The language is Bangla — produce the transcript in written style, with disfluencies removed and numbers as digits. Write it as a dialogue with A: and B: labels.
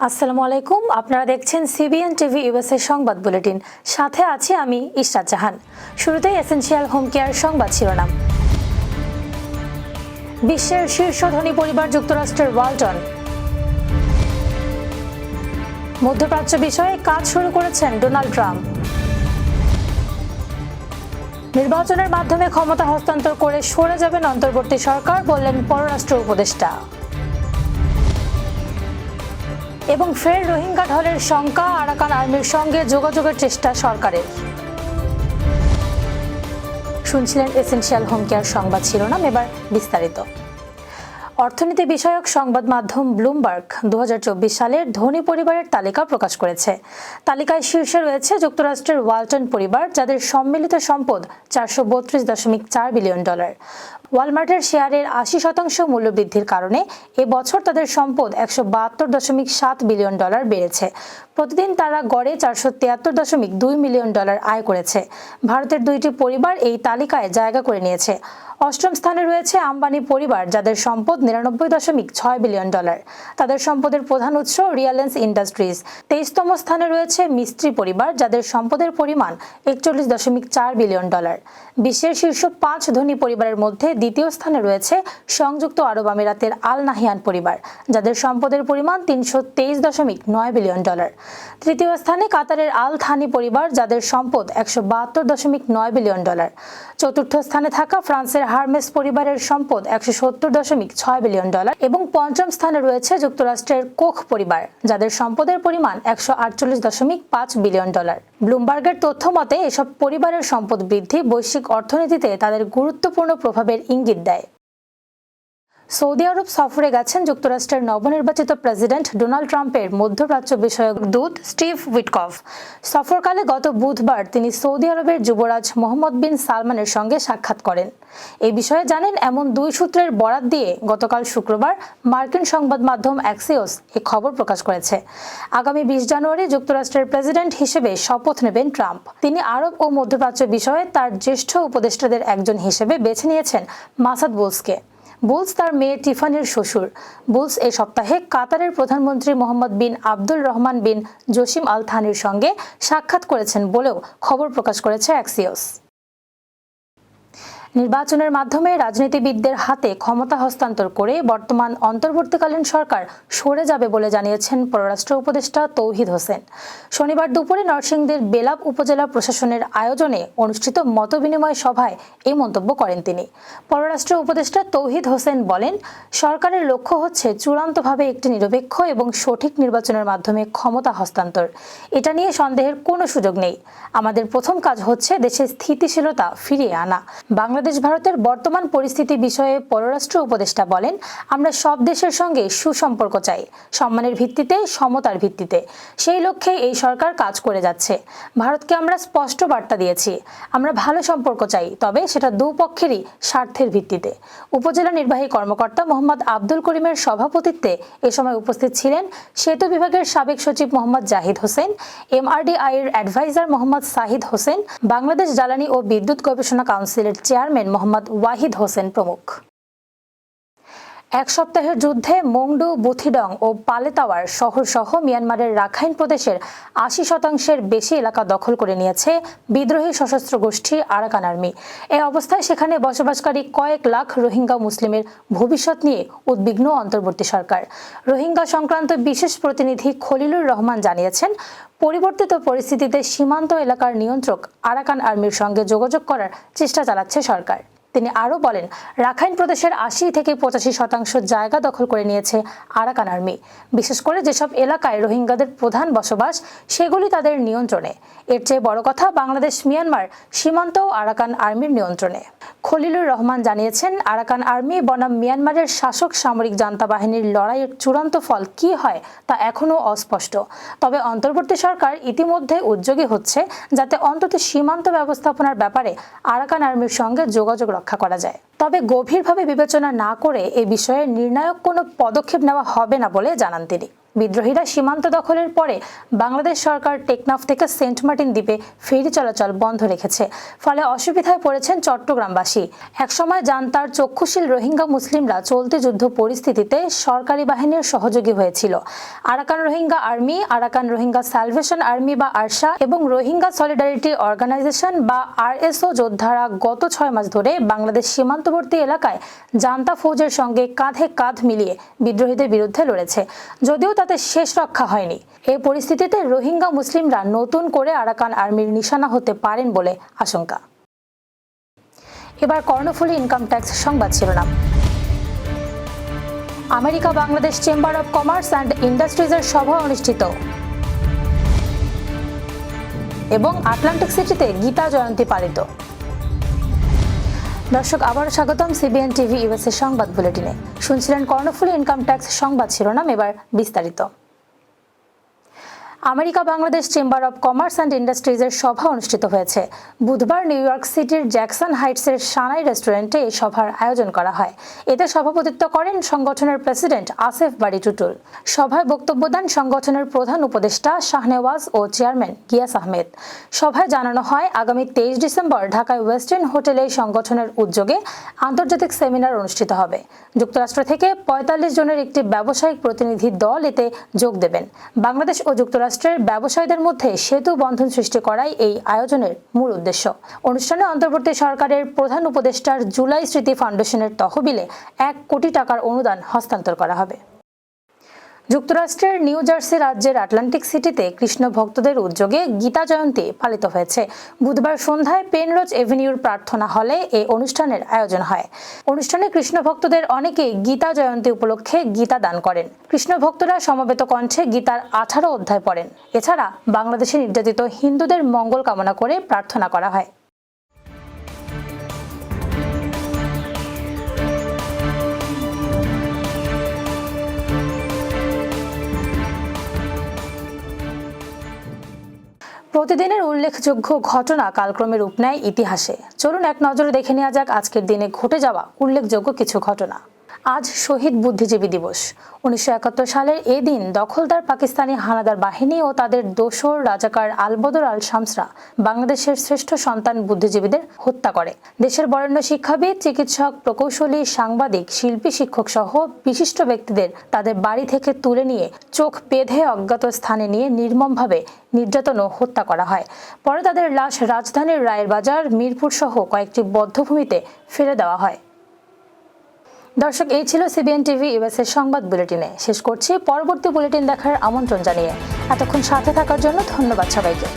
A: আসসালামু আলাইকুম, আপনারা দেখছেন সিবিএন টিভি ইউএসএ সংবাদ বুলেটিন। সাথে আছি আমি ইশরাত জাহান। শুরুতেই এসেনশিয়াল হোম কেয়ার সংবাদ শিরোনাম। বিশ্বের শীর্ষ ধনী পরিবার যুক্তরাষ্ট্রের ওয়ালটন। মধ্যপ্রাচ্য বিষয়ে কাজ শুরু করেছেন ডোনাল্ড ট্রাম্প। নির্বাচনের মাধ্যমে ক্ষমতা হস্তান্তর করে সরে যাবেন অন্তর্বর্তী সরকার, বললেন পররাষ্ট্র উপদেষ্টা। এবং ফের রোহিঙ্গা ঢলের শঙ্কা, আরাকান আর্মির সঙ্গে যোগাযোগের চেষ্টা সরকারের। শুনছিলেন এসেনশিয়াল হোম কেয়ার সংবাদ শিরোনাম, এবার বিস্তারিত। অর্থনীতি বিষয়ক সংবাদ মাধ্যম ব্লুমবার্গ 2024 সালের ধনী পরিবারের তালিকা প্রকাশ করেছে। তালিকায় শীর্ষে রয়েছে যুক্তরাষ্ট্রের ওয়ালটন পরিবার, যাদের সম্মিলিত সম্পদ $432.4 বিলিয়ন। ওয়ালমার্টের শেয়ারের 80% মূল্যবৃদ্ধির কারণে এবছর তাদের সম্পদ $172.7 বিলিয়ন বেড়েছে। প্রতিদিন তারা গড়ে $473.2 মিলিয়ন আয় করেছে। ভারতের দুইটি পরিবার এই তালিকায় জায়গা করে নিয়েছে। অষ্টম স্থানে রয়েছে আম্বানি পরিবার, যাদের সম্পদ $99.6 বিলিয়ন। তাদের সম্পদের প্রধান উৎস রিলায়েন্স ইন্ডাস্ট্রিজ। 23তম স্থানে রয়েছে মিস্ত্রি পরিবার, যাদের সম্পদের পরিমাণ $41.4 বিলিয়ন। বিশ্বের শীর্ষ 5 ধনী পরিবারের মধ্যে দ্বিতীয় স্থানে রয়েছে সংযুক্ত আরব আমিরাতের আল নাহিয়ান পরিবার, যাদের সম্পদের পরিমাণ $323.9 বিলিয়ন। তৃতীয় স্থানে কাতারের আল থানি পরিবার, যাদের সম্পদ $172.9 বিলিয়ন। চতুর্থ স্থানে থাকা ফ্রান্সের হারমেস পরিবারের সম্পদ $170.6 বিলিয়ন। এবং পঞ্চম স্থানে রয়েছে যুক্তরাষ্ট্রের কোখ পরিবার, যাদের সম্পদের পরিমাণ $148.5 বিলিয়ন। ব্লুমবার্গের তথ্য মতে এসব পরিবারের সম্পদ বৃদ্ধি বৈশ্বিক অর্থনীতিতে তাদের গুরুত্বপূর্ণ প্রভাবের ইঙ্গিত দেয়। সৌদি আরব সফরে গেছেন যুক্তরাষ্ট্রের নবনির্বাচিত প্রেসিডেন্ট ডোনাল্ড ট্রাম্পের মধ্যপ্রাচ্য বিষয়ক দূত স্টিভ উইটকফ। সফরকালে গত বুধবার তিনি সৌদি আরবের যুবরাজ মোহাম্মদ বিন সালমানের সঙ্গে সাক্ষাৎ করেন। এই বিষয়ে জানেন এমন দুই সূত্রের বরাত দিয়ে গতকাল শুক্রবার মার্কিন সংবাদ মাধ্যম অ্যাক্সিওস এই খবর প্রকাশ করেছে। আগামী 20 জানুয়ারি যুক্তরাষ্ট্রের প্রেসিডেন্ট হিসেবে শপথ নেবেন ট্রাম্প। তিনি আরব ও মধ্যপ্রাচ্য বিষয়ে তার জ্যেষ্ঠ উপদেষ্টাদের একজন হিসেবে বেছে নিয়েছেন মাসাদ বুলসকে। বুলস তার মেয়ে টিফানির শ্বশুর। বুলস এই সপ্তাহে কাতারের প্রধানমন্ত্রী মোহাম্মদ বিন আব্দুল রহমান বিন জসিম আল থানির সঙ্গে সাক্ষাৎ করেছেন বলেও খবর প্রকাশ করেছে অ্যাক্সিওস। নির্বাচনের মাধ্যমে রাজনীতিবিদদের হাতে ক্ষমতা হস্তান্তর করে বর্তমান অন্তর্বর্তীকালীন সরকার সরে যাবে বলে জানিয়েছেন পররাষ্ট্র উপদেষ্টা তৌহিদ হোসেন। শনিবার দুপুরে নরসিংদীর বেলাব উপজেলা প্রশাসনের আয়োজনে অনুষ্ঠিত মতবিনিময় সভায় এই মন্তব্য করেন তিনি। পররাষ্ট্র উপদেষ্টা তৌহিদ হোসেন বলেন, সরকারের লক্ষ্য হচ্ছে চূড়ান্তভাবে একটি নিরপেক্ষ এবং সঠিক নির্বাচনের মাধ্যমে ক্ষমতা হস্তান্তর। এটা নিয়ে সন্দেহের কোনো সুযোগ নেই। আমাদের প্রথম কাজ হচ্ছে দেশে স্থিতিশীলতা ফিরিয়ে আনা। বাংলাদেশ ভারতের বর্তমান পরিস্থিতি বিষয়ে পররাষ্ট্র উপদেষ্টা বলেন, আমরা সব দেশের সঙ্গে সুসম্পর্ক চাই, সম্মানের ভিত্তিতে, সমতার ভিত্তিতে। সেই লক্ষ্যে এই সরকার কাজ করে যাচ্ছে। ভারতকে আমরা স্পষ্ট বার্তা দিয়েছি, আমরা ভালো সম্পর্ক চাই, তবে সেটা দুপক্ষেরই স্বার্থের ভিত্তিতে। উপজেলা নির্বাহী কর্মকর্তা মোহাম্মদ আব্দুল করিমের সভাপতিত্বে এ সময় উপস্থিত ছিলেন সেতু বিভাগের সাবেক সচিব মোহাম্মদ জাহিদ হোসেন, এমআরডিআই এর অ্যাডভাইজার মোহাম্মদ সাহিদ হোসেন, বাংলাদেশ জ্বালানি ও বিদ্যুৎ গবেষণা কাউন্সিলের চেয়ারম্যান মোহাম্মদ ওয়াহিদ হোসেন প্রমুখ। এক সপ্তাহের যুদ্ধে মংডু, বুথিডং ও পালেতাওয়ার শহর সহ মিয়ানমারের রাখাইন প্রদেশের 80% বেশি এলাকা দখল করে নিয়েছে বিদ্রোহী সশস্ত্র গোষ্ঠী আরাকান আর্মি। এই অবস্থায় সেখানে বসবাসকারী কয়েক লাখ রোহিঙ্গা মুসলিমের ভবিষ্যৎ নিয়ে উদ্বিগ্ন অন্তর্বর্তী সরকার। রোহিঙ্গা সংক্রান্ত বিশেষ প্রতিনিধি খলিলুর রহমান জানিয়েছেন, পরিবর্তিত পরিস্থিতিতে সীমান্ত এলাকার নিয়ন্ত্রক আরাকান আর্মির সঙ্গে যোগাযোগ করার চেষ্টা চালাচ্ছে সরকার। তিনি আরও বলেন, রাখাইন প্রদেশের 80 থেকে 85% জায়গা দখল করে নিয়েছে আরাকান আর্মি। বিশেষ করে যেসব এলাকায় রোহিঙ্গাদের প্রধান বসবাস, সেগুলি তাদের নিয়ন্ত্রণে। এর চেয়ে বড় কথা, বাংলাদেশ মিয়ানমার সীমান্তও আরাকান আর্মির নিয়ন্ত্রণে। খলিলুর রহমান জানিয়েছেন, আরাকান আর্মি বনাম মিয়ানমারের শাসক সামরিক জান্তা বাহিনীর লড়াইয়ের চূড়ান্ত ফল কী হয় তা এখনও অস্পষ্ট। তবে অন্তর্বর্তী সরকার ইতিমধ্যে উদ্যোগী হচ্ছে যাতে অন্তত সীমান্ত ব্যবস্থাপনার ব্যাপারে আরাকান আর্মির সঙ্গে যোগাযোগ রক্ষা করা যায়। তবে গভীরভাবে বিবেচনা না করে এ বিষয়ে নির্ণায়ক কোনো পদক্ষেপ নেওয়া হবে না বলে জানান তিনি। বিদ্রোহীরা সীমান্ত দখলের পরে বাংলাদেশ সরকার টেকনাফ থেকে সেন্ট মার্টিন দ্বীপে ফেরি চলাচল বন্ধ রেখেছে। ফলে অসুবিধায় পড়েছেন চট্টগ্রামবাসী। একসময় জান্তার চক্ষুশীল রোহিঙ্গা মুসলিমরা চলতি যুদ্ধ পরিস্থিতিতে সরকারি বাহিনীর সহযোগী হয়েছিল। Arakan Rohingya army, Arakan Rohingya salvation army বা আরসা এবং রোহিঙ্গা সলিডারিটি অর্গানাইজেশন বা আরএসও যোদ্ধারা গত 6 মাস ধরে বাংলাদেশ সীমান্তবর্তী এলাকায় জান্তা ফৌজের সঙ্গে কাঁধে কাঁধ মিলিয়ে বিদ্রোহীদের বিরুদ্ধে লড়েছে, যদিও তাতে শেষ রক্ষা হয়নি। এই পরিস্থিতিতে রোহিঙ্গা মুসলিমরা নতুন করে আরাকান আর্মির নিশানা হতে পারেন বলে আশঙ্কা। এবার কর্ণফুলী ইনকাম ট্যাক্স সংবাদ শিরোনাম। America Bangladesh chamber of commerce and ইন্ডাস্ট্রিজের সভা অনুষ্ঠিত এবং আটলান্টিক সিটিতে গীতা জয়ন্তী পালিত। দর্শক, আবারও স্বাগতম সিবিএন টিভি ইউএসএ সংবাদ বুলেটিনে। শুনছিলেন কর্ণফুলী ইনকাম ট্যাক্স সংবাদ শিরোনাম, এবার বিস্তারিত। America Bangladesh chamber of commerce and ইন্ডাস্ট্রিজের সভা অনুষ্ঠিত হয়েছে। বুধবার নিউ ইয়র্ক সিটির জ্যাকসন হাইটসের সানাই রেস্টুরেন্টে এই সভার আয়োজন করা হয়। এতে সভাপতিত্ব করেন সংগঠনের প্রেসিডেন্ট আসিফ বারী টুটুল। সভায় বক্তব্য দেন সংগঠনের প্রধান উপদেষ্টা শাহনেওয়াজ ও চেয়ারম্যান গিয়াস আহমেদ। সভায় জানানো হয়, আগামী 23 ডিসেম্বর ঢাকায় ওয়েস্টার্ন হোটেলে সংগঠনের উদ্যোগে আন্তর্জাতিক সেমিনার অনুষ্ঠিত হবে। যুক্তরাষ্ট্র থেকে 45 জনের একটি ব্যবসায়িক প্রতিনিধি দল এতে যোগ দেবেন। বাংলাদেশ ও যুক্তরাষ্ট্রের ব্যবসায়ীদের মধ্যে সেতু বন্ধন সৃষ্টি করাই এই আয়োজনের মূল উদ্দেশ্য। অনুষ্ঠানে অন্তর্বর্তী সরকারের প্রধান উপদেষ্টার জুলাই স্মৃতি ফাউন্ডেশনের তহবিলে 1 কোটি টাকার অনুদান হস্তান্তর করা হবে। যুক্তরাষ্ট্রের নিউ জার্সি রাজ্যের আটলান্টিক সিটিতে কৃষ্ণ ভক্তদের উদ্যোগে গীতা জয়ন্তী পালিত হয়েছে। বুধবার সন্ধ্যায় পেনরোজ এভিনিউর প্রার্থনা হলে এই অনুষ্ঠানের আয়োজন হয়। অনুষ্ঠানে কৃষ্ণ ভক্তদের অনেকেই গীতা জয়ন্তী উপলক্ষে গীতা দান করেন। কৃষ্ণ ভক্তরা সমবেত কণ্ঠে গীতার 18 অধ্যায় পড়েন। এছাড়া বাংলাদেশে নির্যাতিত হিন্দুদের মঙ্গল কামনা করে প্রার্থনা করা হয়। প্রতিদিনের উল্লেখযোগ্য ঘটনা কালক্রমে রূপ নেয় ইতিহাসে। চলুন এক নজরে দেখে নেওয়া যাক আজকের দিনে ঘটে যাওয়া উল্লেখযোগ্য কিছু ঘটনা। আজ শহীদ বুদ্ধিজীবী দিবস। 1971 সালের এই দিন দখলদার পাকিস্তানি হানাদার বাহিনী ও তাদের দোসর রাজাকার আলবদর আল শামসরা বাংলাদেশের শ্রেষ্ঠ সন্তান বুদ্ধিজীবীদের হত্যা করে। দেশের বরেণ্য শিক্ষাবিদ, চিকিৎসক, প্রকৌশলী, সাংবাদিক, শিল্পী, শিক্ষক সহ বিশিষ্ট ব্যক্তিদের তাদের বাড়ি থেকে তুলে নিয়ে চোখ বেঁধে অজ্ঞাত স্থানে নিয়ে নির্মমভাবে নির্যাতন ও হত্যা করা হয়। পরে তাদের লাশ রাজধানীর রায়ের বাজার, মিরপুর সহ কয়েকটি বধ্যভূমিতে ফেলে দেওয়া হয়। দর্শক, এই ছিল সিবিএন টিভি ইউএসএ সংবাদ বুলেটিনে। শেষ করছি। পরবর্তী বুলেটিন দেখার আমন্ত্রণ জানিয়ে এতক্ষণ সাথে থাকার জন্য ধন্যবাদ সবাইকে।